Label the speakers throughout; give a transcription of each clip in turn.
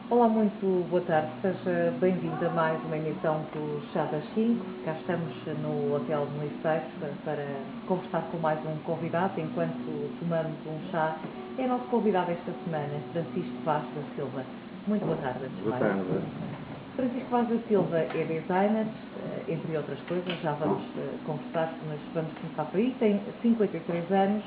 Speaker 1: Olá, muito boa tarde. Seja bem-vindo a mais uma emissão do Chá das 5. Cá estamos no Hotel de Moisés para conversar com mais um convidado enquanto tomamos um chá. É nosso convidado esta semana, Francisco Vaz da Silva. Muito boa tarde.
Speaker 2: Boa tarde.
Speaker 1: Francisco Vaz da Silva é designer, entre outras coisas, já vamos conversar, mas vamos começar por aí. Tem 53 anos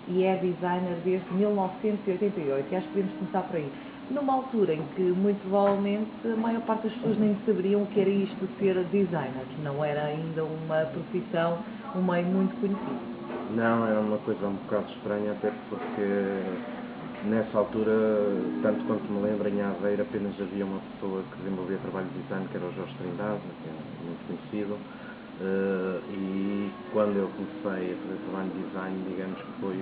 Speaker 1: e é designer desde 1988. E acho que podemos começar por aí. Numa altura em que, muito provavelmente, a maior parte das pessoas nem sabiam o que era isto de ser designer. Não era ainda uma profissão, um meio muito conhecido.
Speaker 2: Não, era uma coisa um bocado estranha, até porque nessa altura, tanto quanto me lembro, em Aveiro apenas havia uma pessoa que desenvolvia trabalho de design, que era o Jorge Trindade, que é muito conhecido. E quando eu comecei a fazer trabalho de design, digamos que foi...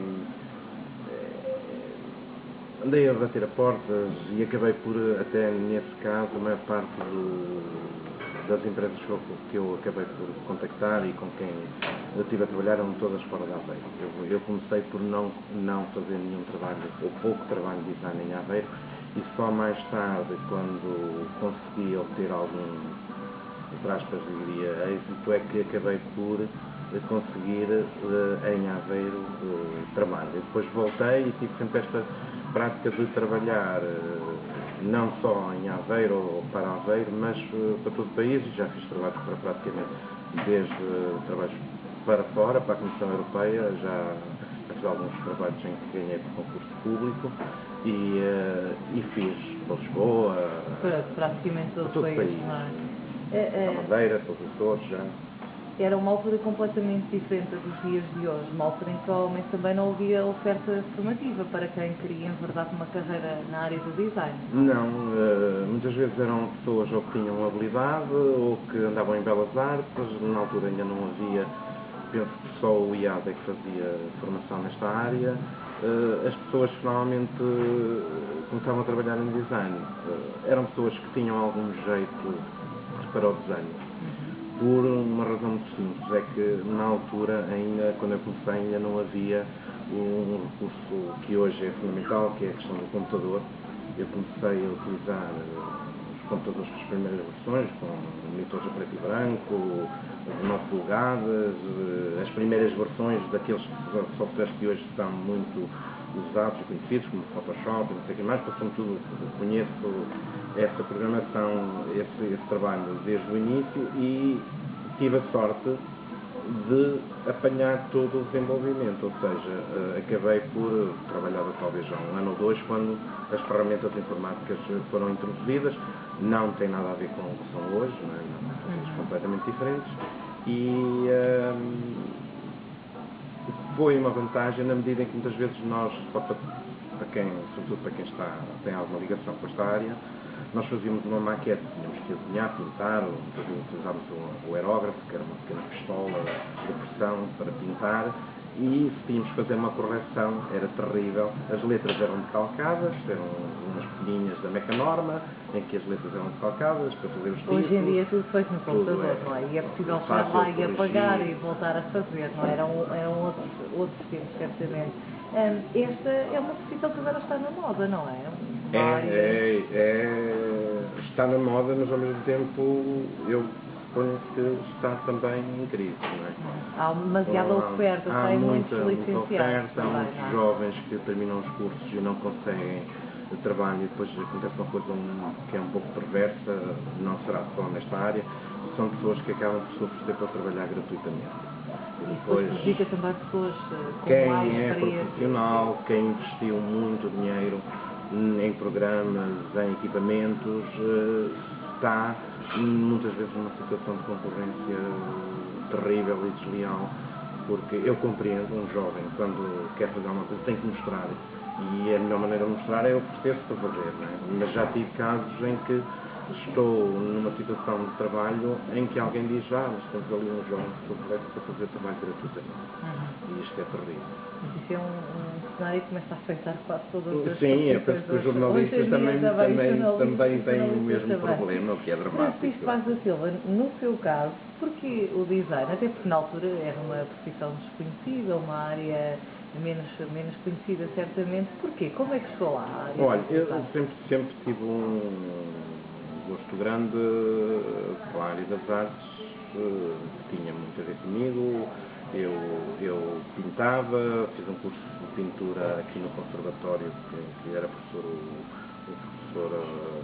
Speaker 2: andei a bater a portas e acabei por, até nesse caso, a maior parte das empresas que eu acabei por contactar e com quem eu estive a trabalhar eram todas fora de Aveiro. Eu comecei por não fazer nenhum trabalho, ou pouco trabalho de design em Aveiro, e só mais tarde, quando consegui obter algum, entre aspas, diria, êxito, é que acabei por conseguir em Aveiro trabalho. E depois voltei e tive sempre esta prática de trabalhar não só em Aveiro ou para Aveiro, mas para todo o país. Já fiz trabalhos para praticamente desde trabalhos para fora, para a Comissão Europeia, já fiz alguns trabalhos em que ganhei por concurso público e fiz para Lisboa,
Speaker 1: para praticamente todo o país.
Speaker 2: A Madeira, para os Açores, já.
Speaker 1: Era uma altura completamente diferente dos dias de hoje, uma altura em que provavelmente também não havia oferta formativa para quem queria enverdar uma carreira na área do design.
Speaker 2: Não, muitas vezes eram pessoas ou que tinham habilidade ou que andavam em belas artes, na altura ainda não havia, penso que só o IAD é que fazia formação nesta área. As pessoas que normalmente começavam a trabalhar em design eram pessoas que tinham algum jeito para o desenho. Por uma razão muito simples, é que na altura, ainda, quando eu comecei, ainda não havia um recurso que hoje é fundamental, que é a questão do computador. Eu comecei a utilizar os computadores com as primeiras versões, com monitores a preto e branco, de 9 polegadas, as primeiras versões daqueles softwares que hoje são muito usados e conhecidos, como Photoshop e não sei o que mais, passam tudo, conheço essa programação, esse trabalho desde o início e tive a sorte de apanhar todo o desenvolvimento, ou seja, acabei por trabalhar talvez já um ano ou dois quando as ferramentas informáticas foram introduzidas, não tem nada a ver com o que são hoje, não é? São coisas completamente diferentes e foi uma vantagem na medida em que muitas vezes nós, sobretudo para quem tem alguma ligação com esta área, nós fazíamos uma maquete, tínhamos que desenhar, pintar, utilizávamos o aerógrafo, que era uma pequena pistola de pressão para pintar, e se tínhamos que fazer uma correção era terrível. As letras eram decalcadas, eram umas folhinhas da Mecanorma, em que as letras eram decalcadas para fazer os títulos.
Speaker 1: Hoje em dia é tudo feito no computador, não é? E é possível chegar lá e apagar e voltar a fazer, não é? Eram outros tempos, certamente. Esta é uma profissão que agora está na moda, não é?
Speaker 2: Está na moda, mas ao mesmo tempo eu suponho que está também em crise, não é?
Speaker 1: Há demasiada oferta, tem muitos licenciados.
Speaker 2: Há muitos jovens que terminam os cursos e não conseguem trabalho e depois acontece uma coisa que é um pouco perversa, não será só nesta área, são pessoas que acabam por se oferecer para trabalhar gratuitamente.
Speaker 1: E depois prejudica também pessoas com
Speaker 2: quem é profissional, quem investiu muito dinheiro em programas, em equipamentos, está muitas vezes numa situação de concorrência terrível e desleal, porque eu compreendo um jovem quando quer fazer alguma coisa tem que mostrar, e a melhor maneira de mostrar é oferecer-se para fazer, não é? Mas já tive casos em que estou numa situação de trabalho em que alguém diz, mas temos ali um jovem que oferece para fazer trabalho gratuitamente. E isto é terrível.
Speaker 1: Mas isso é um cenário que começa a afetar quase todas as
Speaker 2: Sim, eu penso que os jornalistas também têm o mesmo problema, o que é dramático.
Speaker 1: Francisco Vaz da Silva, no seu caso, porque o design, até porque na altura era uma profissão desconhecida, uma área menos conhecida, certamente. Porquê? Como é que chegou lá? À área
Speaker 2: Olha,
Speaker 1: do
Speaker 2: eu
Speaker 1: design?
Speaker 2: sempre tive um gosto grande pela área das artes, que tinha muito a ver comigo. Eu pintava, fiz um curso de pintura aqui no Conservatório, que era o professor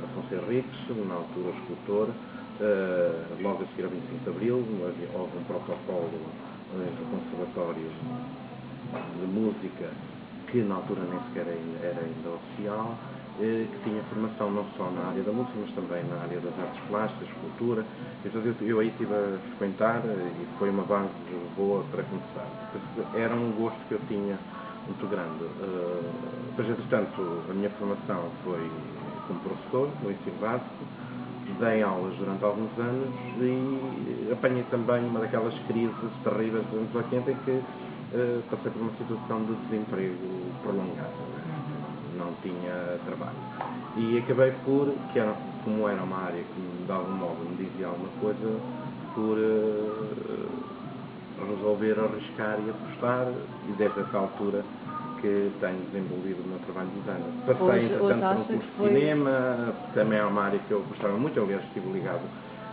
Speaker 2: Afonso Henriques, na altura escultor. Logo a seguir ao 25 de Abril, houve um protocolo entre o Conservatório de Música, que na altura nem sequer era ainda oficial, que tinha formação não só na área da música, mas também na área das artes plásticas, escultura. Então eu aí estive a frequentar e foi uma base boa para começar. Era um gosto que eu tinha muito grande. Depois, entretanto, a minha formação foi como professor no ensino básico. Dei aulas durante alguns anos e apanhei também uma daquelas crises terríveis dos anos 80 em que passei por uma situação de desemprego prolongado. Não tinha trabalho. E acabei por, como era uma área que de algum modo me dizia alguma coisa, por resolver arriscar e apostar, e desde essa altura que tenho desenvolvido o meu trabalho de design. Passei, entretanto, por um curso de cinema, também é uma área que eu gostava muito, aliás, estive ligado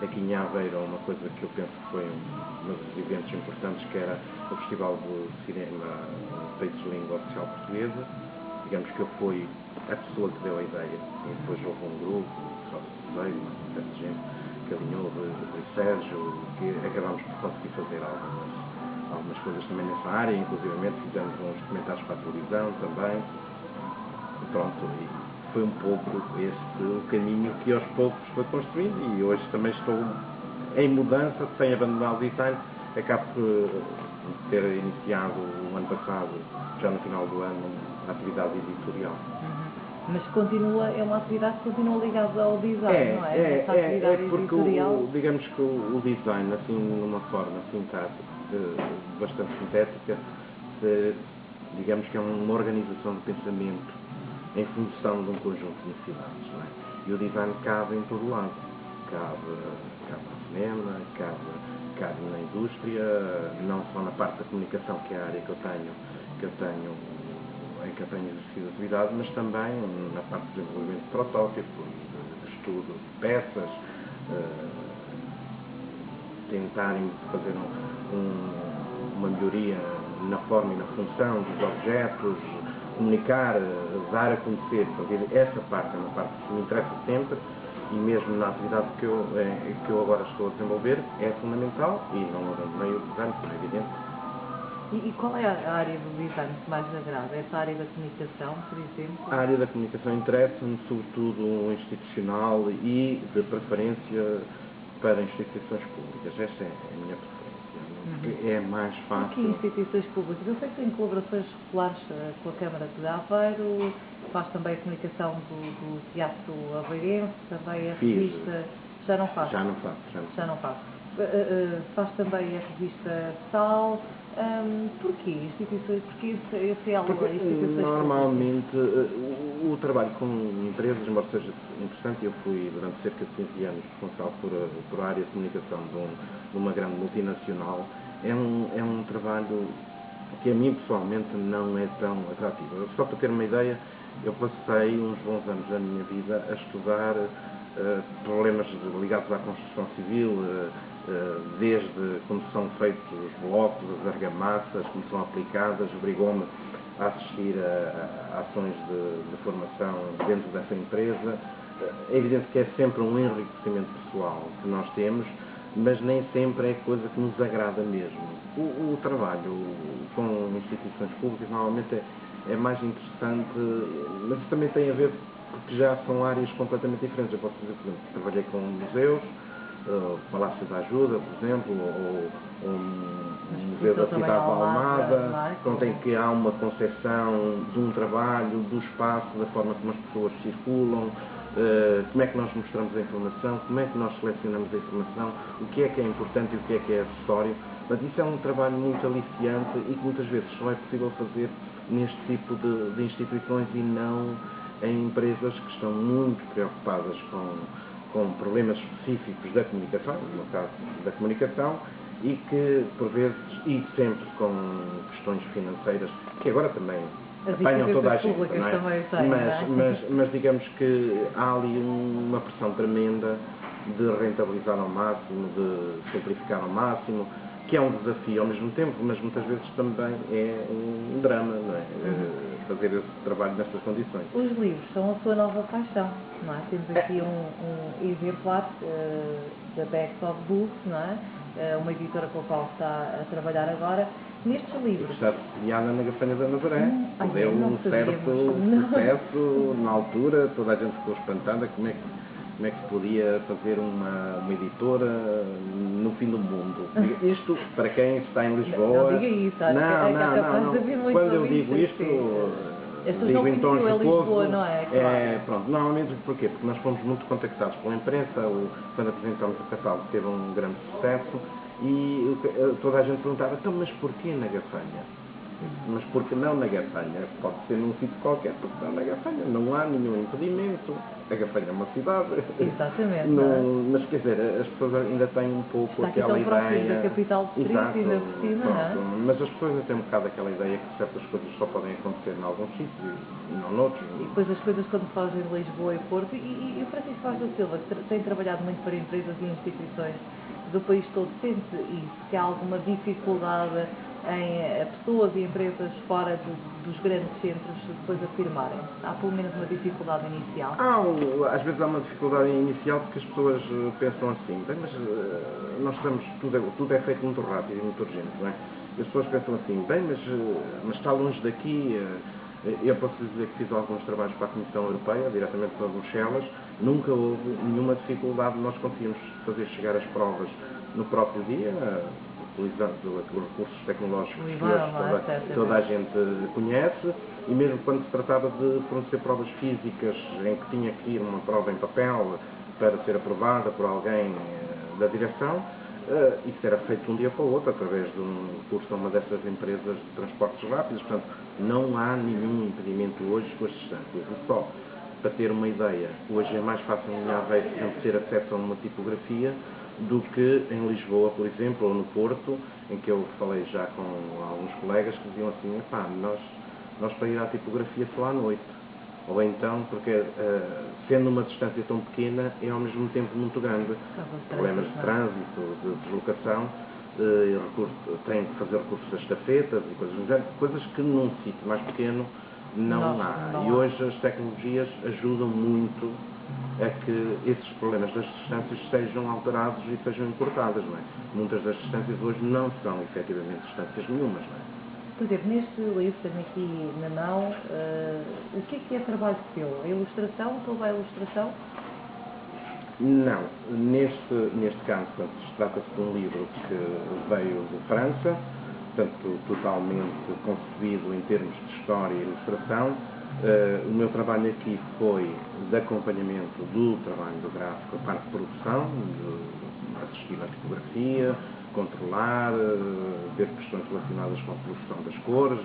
Speaker 2: aqui em Aveiro a uma coisa que eu penso que foi um dos eventos importantes, que era o Festival de Cinema Países de Língua Oficial Portuguesa. Digamos que eu fui a pessoa que deu a ideia, e depois houve um grupo, só veio, uma certa gente, que alinhou, o Sérgio, que acabámos por conseguir fazer algumas coisas também nessa área, inclusive fizemos uns comentários para a televisão também. Pronto, e foi um pouco este o caminho que aos poucos foi construindo, e hoje também estou em mudança, sem abandonar o design. Acabo por ter iniciado o ano passado, já no final do ano, a atividade editorial.
Speaker 1: Mas é uma atividade que continua ligada ao design, não é? Essa atividade
Speaker 2: porque
Speaker 1: editorial...
Speaker 2: digamos que o design, assim, numa forma bastante sintética, digamos que é uma organização de pensamento em função de um conjunto de necessidades, não é? E o design cabe em todo lado. Cabe no cinema, cabe na indústria, não só na parte da comunicação, que é a área em que eu tenho exercido atividade, mas também na parte de desenvolvimento de protótipos, de estudo de peças, tentarem fazer uma melhoria na forma e na função dos objetos, comunicar, dar a conhecer, porque essa parte é uma parte que me interessa sempre, e mesmo na atividade que eu agora estou a desenvolver é fundamental, e não abandonei o design, como é evidente.
Speaker 1: E qual é a área do design que mais agrada? Essa área da comunicação, por exemplo?
Speaker 2: A área da comunicação interessa-me, sobretudo institucional e, de preferência, para instituições públicas. Essa é a minha preferência, porque é mais fácil.
Speaker 1: Aqui instituições públicas. Eu sei que tem colaborações regulares com a Câmara de Aveiro, faz também a comunicação do Teatro Aveirense, também a revista... Já não faz?
Speaker 2: Já não faz.
Speaker 1: Faz também a revista Sal. Porquê instituições? Porque esse é algo instituições
Speaker 2: normalmente o trabalho com empresas, embora seja interessante, eu fui durante cerca de 15 anos responsável por a área de comunicação de uma grande multinacional. É um trabalho que a mim pessoalmente não é tão atrativo. Só para ter uma ideia, eu passei uns bons anos da minha vida a estudar problemas ligados à construção civil, desde como são feitos os blocos, as argamassas, como são aplicadas, obrigou-me a assistir a ações de formação dentro dessa empresa. É evidente que é sempre um enriquecimento pessoal que nós temos, mas nem sempre é coisa que nos agrada mesmo. O trabalho com instituições públicas normalmente é mais interessante, mas isso também tem a ver porque já são áreas completamente diferentes. Eu posso dizer, por exemplo, trabalhei com museus, o Palácio da Ajuda, por exemplo, ou o Museu da Cidade de Almada, em que há uma concepção de um trabalho, do espaço, da forma como as pessoas circulam, como é que nós mostramos a informação, como é que nós selecionamos a informação, o que é importante e o que é acessório. Mas isso é um trabalho muito aliciante e que muitas vezes só é possível fazer neste tipo de instituições e não em empresas que estão muito preocupadas com problemas específicos da comunicação, no caso da comunicação, e que, por vezes, e sempre com questões financeiras, que agora também apanham toda a gente, não é? Mas digamos que há ali uma pressão tremenda de rentabilizar ao máximo, de simplificar ao máximo, que é um desafio ao mesmo tempo, mas muitas vezes também é um drama, não é? Fazer esse trabalho nestas condições.
Speaker 1: Os livros são a sua nova paixão, não é? Temos aqui um exemplar da Bags of Books, não é? Uma editora com a qual está a trabalhar agora. Nestes livros...
Speaker 2: Está sediada na Gafanha da Nazaré, deu um certo sucesso na altura, toda a gente ficou espantada como é que se podia fazer uma editora no fim do mundo. Isto, para quem está em Lisboa...
Speaker 1: Não diga isso, não.
Speaker 2: Quando eu digo isto, digo em tons jocosos,
Speaker 1: não é?
Speaker 2: Pronto, normalmente porquê? Porque nós fomos muito contactados pela imprensa, quando apresentámos o catálogo teve um grande sucesso, e toda a gente perguntava, então, mas porquê na Gafanha? Mas porque não na Gafanha? Pode ser num sítio qualquer, porque não na Gafanha. Não há nenhum impedimento. A Gafanha é uma cidade.
Speaker 1: Exatamente.
Speaker 2: Mas quer dizer, as pessoas ainda têm um pouco
Speaker 1: está
Speaker 2: aquela ideia.
Speaker 1: Da capital distrito, ainda por cima,
Speaker 2: pronto, não é? Mas as pessoas ainda têm um bocado aquela ideia que certas coisas só podem acontecer em alguns sítios e não noutros.
Speaker 1: E depois as coisas quando fogem de Lisboa e Porto. E o Francisco Vaz da Silva, que tem trabalhado muito para empresas e instituições do país todo, sente isso, que há alguma dificuldade em pessoas e empresas fora dos grandes centros depois afirmarem? Há pelo menos uma dificuldade inicial?
Speaker 2: Às vezes há uma dificuldade inicial porque as pessoas pensam assim, bem, mas nós estamos, tudo é feito muito rápido e muito urgente, não é? E as pessoas pensam assim, bem, mas está longe daqui. Eu posso dizer que fiz alguns trabalhos para a Comissão Europeia, diretamente para Bruxelas, nunca houve nenhuma dificuldade, nós conseguimos fazer chegar as provas no próprio dia, utilizando os recursos tecnológicos que hoje toda a gente conhece, e mesmo quando se tratava de fornecer provas físicas em que tinha que ir uma prova em papel para ser aprovada por alguém da direção, isso era feito de um dia para o outro, através de um recurso a uma dessas empresas de transportes rápidos. Portanto, não há nenhum impedimento hoje com as distâncias. E só para ter uma ideia, hoje é mais fácil em Aveiro ter acesso a uma tipografia do que em Lisboa, por exemplo, ou no Porto, em que eu falei já com alguns colegas que diziam assim, nós para ir à tipografia só à noite. Ou então, porque sendo uma distância tão pequena, é ao mesmo tempo muito grande. Problemas de trânsito, de deslocação, têm que fazer recursos a estafetas e coisas do género, coisas que num sítio mais pequeno não há. E hoje as tecnologias ajudam muito a que esses problemas das distâncias sejam alterados e sejam encurtadas, não é? Muitas das distâncias hoje não são efetivamente distâncias nenhumas, não é?
Speaker 1: Por exemplo, neste livro, tenho aqui na mão, o que é trabalho seu? A ilustração? Toda a ilustração?
Speaker 2: Não. Neste caso, trata-se de um livro que veio de França, portanto, totalmente concebido em termos de história e ilustração. O meu trabalho aqui foi de acompanhamento do trabalho do gráfico, a parte de produção, de assistir à tipografia, controlar, ver questões relacionadas com a produção das cores,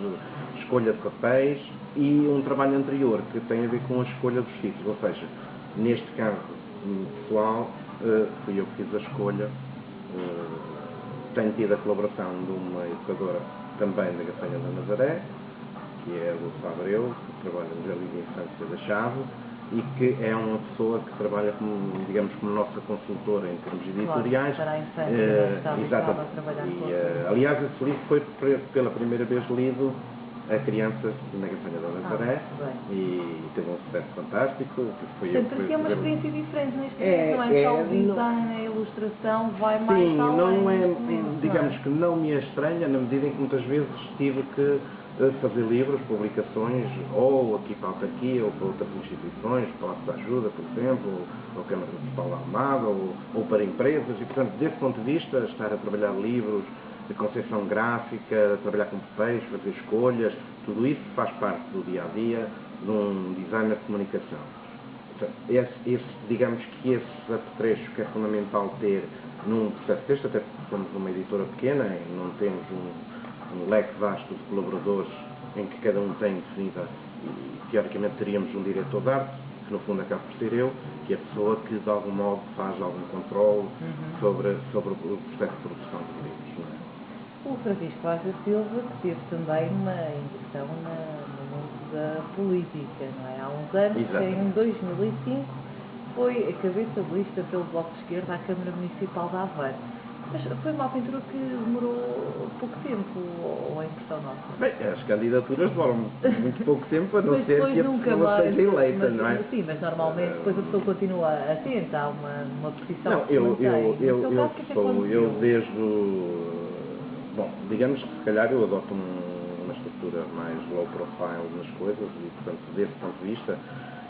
Speaker 2: escolha de papéis e um trabalho anterior que tem a ver com a escolha dos títulos, ou seja, neste caso pessoal, fui eu que fiz a escolha, tenho tido a colaboração de uma educadora também da Gafanha da Nazaré, que é a Lúcia Abreu, que trabalha no Jardim de Infância da Chave, e que é uma pessoa que trabalha como, digamos, como nossa consultora em termos editoriais.
Speaker 1: Claro, para a infância,
Speaker 2: exatamente. Aliás, esse livro foi pela primeira vez lido a crianças na Gafanha da Nazaré e teve um sucesso fantástico.
Speaker 1: Porque é uma experiência diferente neste livro, não é só o design, a ilustração, vai mais
Speaker 2: sim, não é, digamos que não me é estranha, na medida em que muitas vezes tive que fazer livros, publicações, ou aqui para a autarquia, ou para outras instituições, Palácio da Ajuda, por exemplo, ou Câmara Municipal de Almada, ou para empresas, e portanto, desse ponto de vista, estar a trabalhar livros de concepção gráfica, trabalhar com papéis, fazer escolhas, tudo isso faz parte do dia-a-dia de um designer de comunicação. Digamos que esse apetrecho que é fundamental ter num processo deste, até porque somos uma editora pequena e não temos um leque vasto de colaboradores em que cada um tem definida, e teoricamente teríamos um diretor de arte, que no fundo acaba por ser eu, que é a pessoa que de algum modo faz algum controle sobre o processo de produção dos livros.
Speaker 1: O Francisco Vaz da Silva, que teve também uma ingressão no mundo da política, não é? Há uns anos,
Speaker 2: Exatamente.
Speaker 1: em 2005, foi a cabeça de lista pelo Bloco de Esquerda à Câmara Municipal de Aveiro. Mas foi uma aventura que demorou pouco tempo, ou é impressão nossa?
Speaker 2: Bem, as candidaturas demoram muito pouco tempo, a não
Speaker 1: Mas
Speaker 2: ser
Speaker 1: depois
Speaker 2: que a
Speaker 1: nunca
Speaker 2: pessoa
Speaker 1: mais,
Speaker 2: seja eleita,
Speaker 1: mas,
Speaker 2: não é?
Speaker 1: sim, mas normalmente depois a pessoa continua atenta, há uma posição
Speaker 2: Não,
Speaker 1: que se mantém. No seu caso, o que é que aconteceu?
Speaker 2: eu desde bom, digamos que se calhar eu adoto uma estrutura mais low profile nas coisas e, portanto, desse ponto de vista,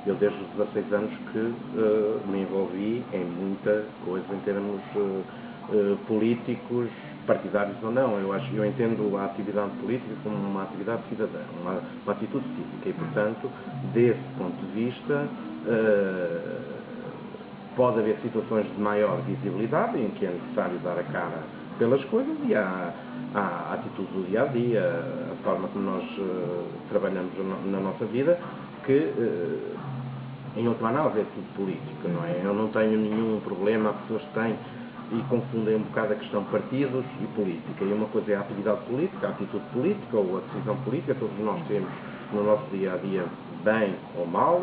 Speaker 2: eu desde os 16 anos que me envolvi em muita coisa em termos políticos, partidários ou não. Eu entendo a atividade política como uma atividade cidadã, uma atitude cívica e, portanto, desse ponto de vista, pode haver situações de maior visibilidade em que é necessário dar a cara pelas coisas e há a atitude do dia-a-dia, a forma como nós trabalhamos na nossa vida, que em última análise é tudo política, não é? Eu não tenho nenhum problema, as pessoas têm e confundem um bocado a questão partidos e política. E uma coisa é a atividade política, a atitude política ou a decisão política, todos nós temos no nosso dia-a-dia, bem ou mal,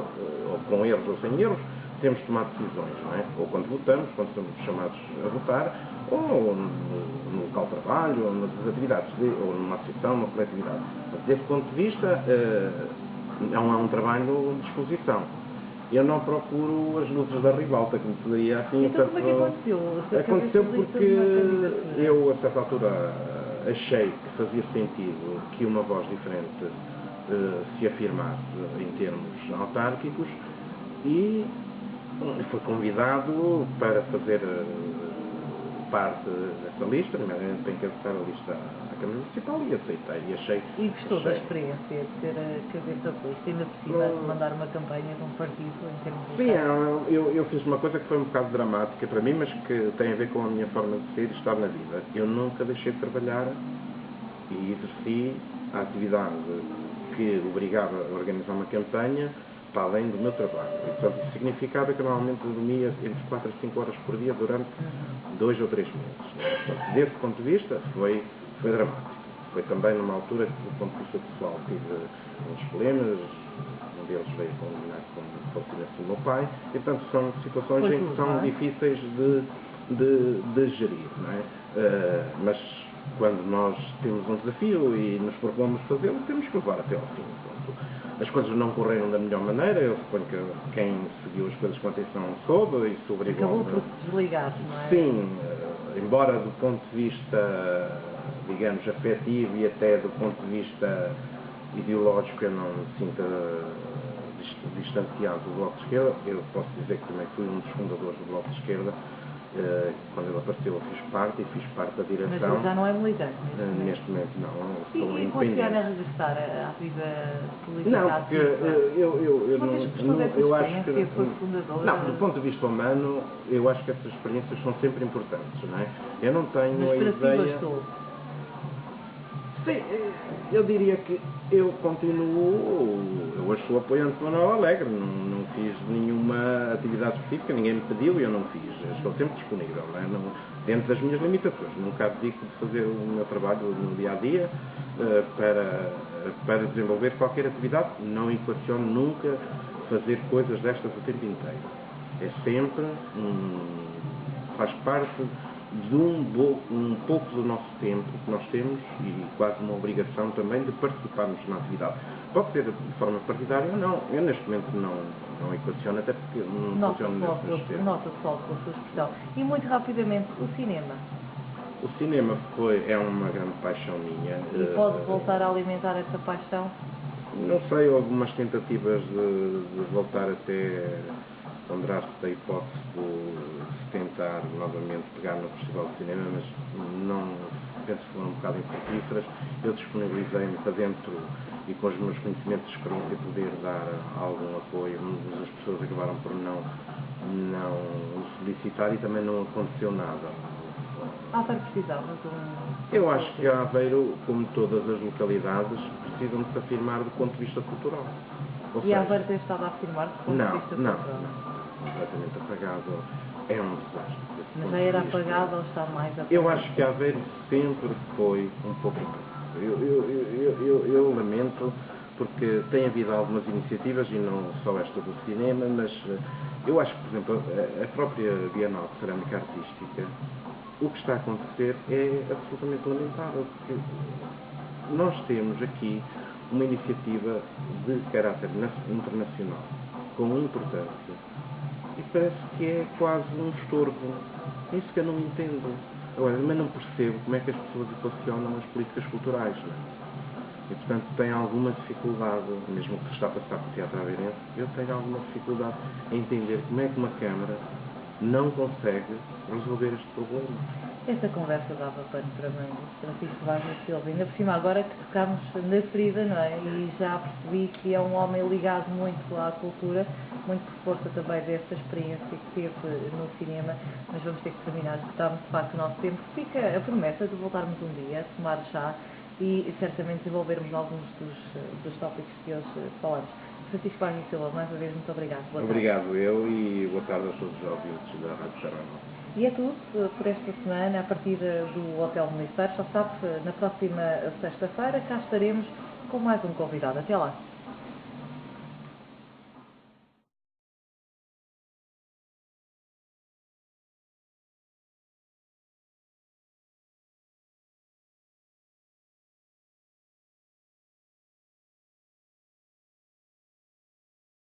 Speaker 2: ou com erros ou sem erros, temos de tomar decisões, não é? Ou quando votamos, quando somos chamados a votar, ou no local de trabalho, ou nas atividades, ou numa associação, numa coletividade. Mas, desse ponto de vista, é um trabalho de exposição. Eu não procuro as luzes da ribalta, como se diria assim.
Speaker 1: Então como é que aconteceu?
Speaker 2: Aconteceu porque eu, a certa altura, achei que fazia sentido que uma voz diferente se afirmasse em termos autárquicos e foi convidado para fazer parte dessa lista, nomeadamente tem que acessar a lista à Câmara Municipal e aceitei e achei...
Speaker 1: E gostou da experiência de ser a cabeça de lista, ainda por cima de mandar uma campanha de um partido em termos de...
Speaker 2: Sim, eu fiz uma coisa que foi um bocado dramática para mim, mas que tem a ver com a minha forma de ser e estar na vida. Eu nunca deixei de trabalhar e exerci a atividade que obrigava a organizar uma campanha para além do meu trabalho. E, portanto, isso significava que normalmente dormia entre 4 a 5 horas por dia durante 2 ou 3 meses. Portanto, desse ponto de vista, foi dramático. Foi também numa altura que, do ponto de vista pessoal, tive uns problemas, um deles veio combinar com o falecimento do meu pai, e, portanto, são situações em que são difíceis de gerir, não é? Mas, quando nós temos um desafio e nos propomos fazê-lo, temos que levar até ao fim. Portanto, as coisas não correram da melhor maneira, eu suponho que quem seguiu as coisas com atenção soube e soube igual.
Speaker 1: Acabou por se desligar, não é?
Speaker 2: Sim, embora do ponto de vista, digamos, afetivo e até do ponto de vista ideológico eu não me sinta distanciado do Bloco de Esquerda, eu posso dizer que também fui um dos fundadores do Bloco de Esquerda. Quando ele apareceu eu fiz parte da direção.
Speaker 1: Mas já não é militante?
Speaker 2: Neste momento não, estou
Speaker 1: independente. E considera regressar à vida política?
Speaker 2: Não, porque eu acho que
Speaker 1: foi fundador?
Speaker 2: Não, do ponto de vista humano, eu acho que essas experiências são sempre importantes, não é? Eu não tenho a ideia... Sim, eu diria que eu continuo, eu hoje sou apoiante do Manuel Alegre, não fiz nenhuma atividade específica, ninguém me pediu e eu não fiz, eu estou sempre disponível, não é? Dentro das minhas limitações, nunca abdico de fazer o meu trabalho no dia-a-dia para desenvolver qualquer atividade, não equaciono nunca fazer coisas destas o tempo inteiro, é sempre, faz parte de um pouco do nosso tempo que nós temos e quase uma obrigação também de participarmos na atividade. Pode ser de forma partidária ou não. Eu neste momento não equaciono, até porque não funciono nesse sistema.
Speaker 1: Nota só pela sua expressão. E muito rapidamente, o cinema.
Speaker 2: O cinema é uma grande paixão minha.
Speaker 1: E pode voltar a alimentar essa paixão?
Speaker 2: Não sei, houve algumas tentativas de voltar até ponderar-se a hipótese de tentar novamente pegar no Festival de Cinema, mas não penso que foram um bocado infrutíferas. Eu disponibilizei-me para dentro e com os meus conhecimentos de experiência poder dar algum apoio, mas as pessoas acabaram por não o solicitar e também não aconteceu nada.
Speaker 1: Aveiro precisava de
Speaker 2: Eu acho que Aveiro, como todas as localidades, precisam de se afirmar do ponto de vista cultural.
Speaker 1: E Aveiro tem estado a afirmar do ponto de vista cultural?
Speaker 2: completamente apagado, é um desastre.
Speaker 1: Mas já era apagado ou está mais apagado?
Speaker 2: Eu acho que Aveiro sempre foi um pouco apagado. Eu lamento, porque tem havido algumas iniciativas, e não só esta do cinema, mas eu acho que, por exemplo, a própria Bienal de Cerâmica Artística, o que está a acontecer é absolutamente lamentável, porque nós temos aqui uma iniciativa de caráter internacional, com importância, e parece que é quase um estorvo. É isso que eu não entendo. Agora, também não percebo como é que as pessoas equacionam as políticas culturais, não é? E, portanto, tenho alguma dificuldade, mesmo que se está a passar por teatro aveirense, eu tenho alguma dificuldade em entender como é que uma Câmara não consegue resolver este problema.
Speaker 1: Esta conversa dava pano para mim, Francisco Vaz da Silva. Ainda por cima, agora que tocámos na ferida, não é? E já percebi que é um homem ligado muito à cultura, muito por força também dessa experiência que teve no cinema, mas vamos ter que terminar, porque estamos de facto o nosso tempo. Fica a promessa de voltarmos um dia, a tomar chá e certamente desenvolvermos alguns dos tópicos que hoje falamos. Francisco Vaz da Silva, mais uma vez, muito obrigado.
Speaker 2: Obrigado eu e boa tarde a todos os ouvintes da Rádio Serrano.
Speaker 1: E é tudo por esta semana, a partir do Hotel Ministério. Já sabe, na próxima sexta-feira cá estaremos com mais um convidado. Até lá!